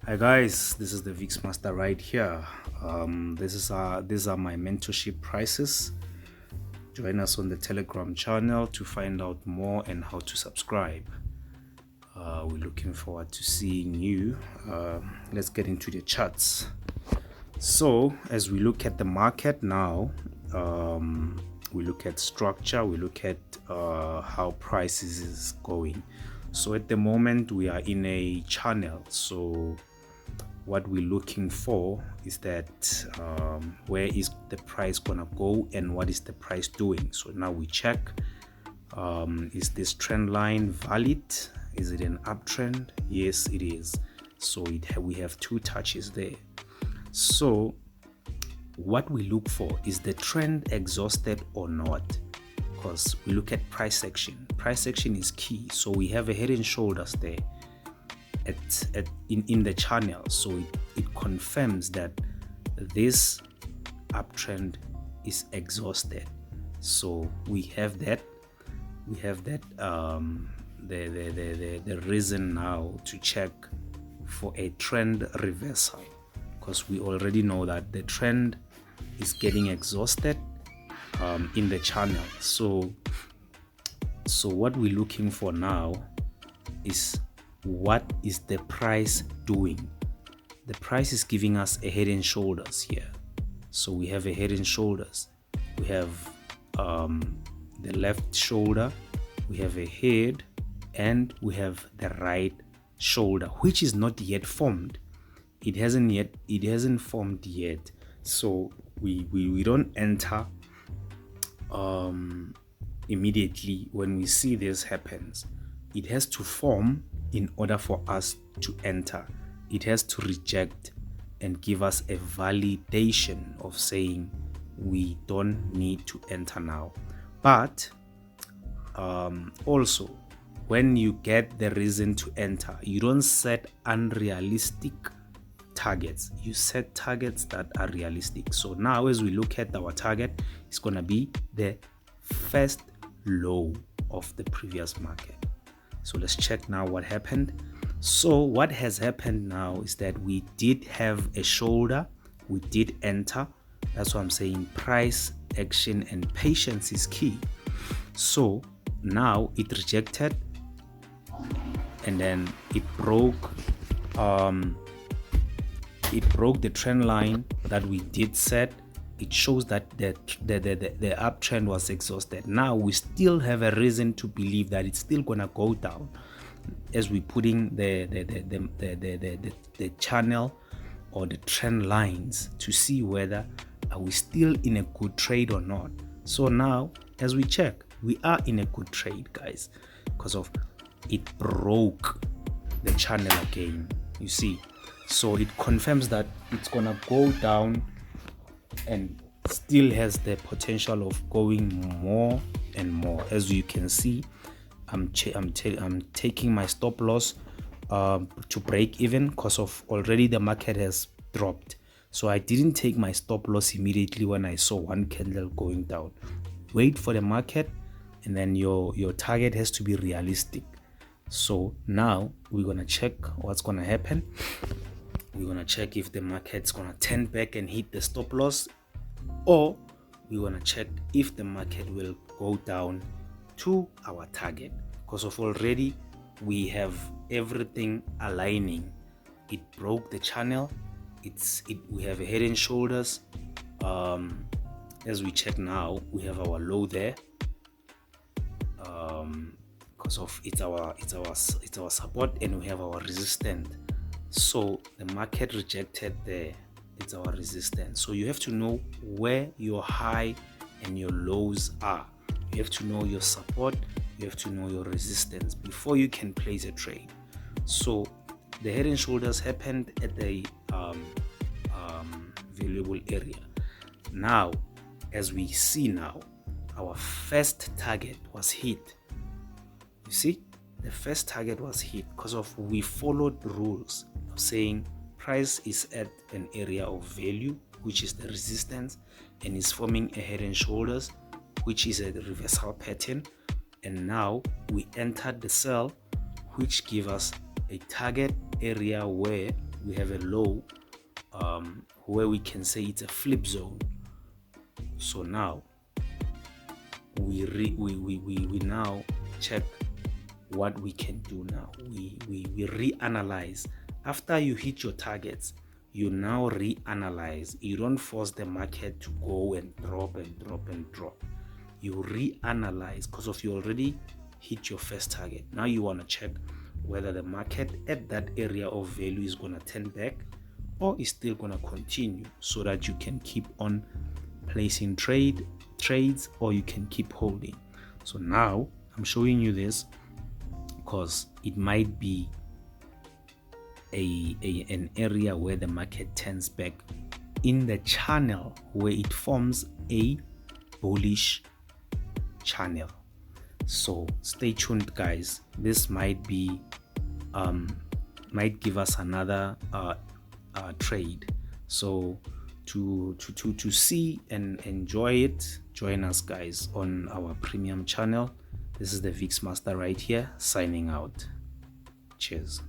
Hi guys, this is the Vix Master right here. These are my mentorship prices. Join us on the Telegram channel to find out more and how to subscribe. We're looking forward to seeing you. Let's get into the charts. So as we look at the market now, we look at structure, we look at how prices is going. So at the moment we are in a channel. So what we're looking for is that where is the price gonna go and what is the price doing. So now we check, is this trend line valid? Is it an uptrend? Yes, it is. So we have two touches there. So what we look for is the trend exhausted or not, because we look at price action. Price action is key. So we have a head and shoulders there in the channel. So it confirms that this uptrend is exhausted. So we have that the reason now to check for a trend reversal, because we already know that the trend is getting exhausted in the channel. So what we're looking for now is, what is the price doing? The price is giving us a head and shoulders here. So we have a head and shoulders, we have the left shoulder, we have a head, and we have the right shoulder, which is not yet formed. It hasn't formed yet. So we don't enter immediately when we see this happens. It has to form in order for us to enter. It has to reject and give us a validation of saying we don't need to enter now. But also, when you get the reason to enter, you don't set unrealistic targets. You set targets that are realistic. So now as we look at our target, it's going to be the first low of the previous market. So let's check now what happened. So what has happened now is that we did have a shoulder, we did enter. That's what I'm saying, price action and patience is key. So now it rejected and then it broke the trend line that we did set. It shows that the uptrend was exhausted. Now we still have a reason to believe that it's still gonna go down, as we putting the channel or the trend lines to see whether are we still in a good trade or not. So now as we check, we are in a good trade, guys, because of it broke the channel again, you see. So it confirms that it's gonna go down and still has the potential of going more and more. As you can see, I'm taking my stop loss to break even, because of already the market has dropped. So I didn't take my stop loss immediately when I saw one candle going down. Wait for the market, and then your target has to be realistic. So now we're gonna check what's gonna happen. We're gonna check if the market's gonna turn back and hit the stop loss, or we're gonna check if the market will go down to our target, because of already we have everything aligning. It broke the channel. We have a head and shoulders. As we check now, we have our low there, because of it's our support, and we have our resistance. So the market rejected there, it's our resistance. So you have to know where your high and your lows are. You have to know your support, you have to know your resistance before you can place a trade. So the head and shoulders happened at the valuable area. Now as we see now, our first target was hit. You see, the first target was hit because of we followed the rules of saying price is at an area of value, which is the resistance, and is forming a head and shoulders, which is a reversal pattern. And now we entered the sell, which give us a target area where we have a low where we can say it's a flip zone. So now we now check what we can do. Now we reanalyze. After you hit your targets, you now reanalyze. You don't force the market to go and drop and drop and drop. You reanalyze because of you already hit your first target. Now you want to check whether the market at that area of value is going to turn back or is still going to continue, so that you can keep on placing trades or you can keep holding. So now I'm showing you this because it might be an area where the market turns back in the channel where it forms a bullish channel. So stay tuned, guys. This might be might give us another trade. So to see and enjoy it, join us, guys, on our premium channel. This is the VIX Master right here, signing out. Cheers.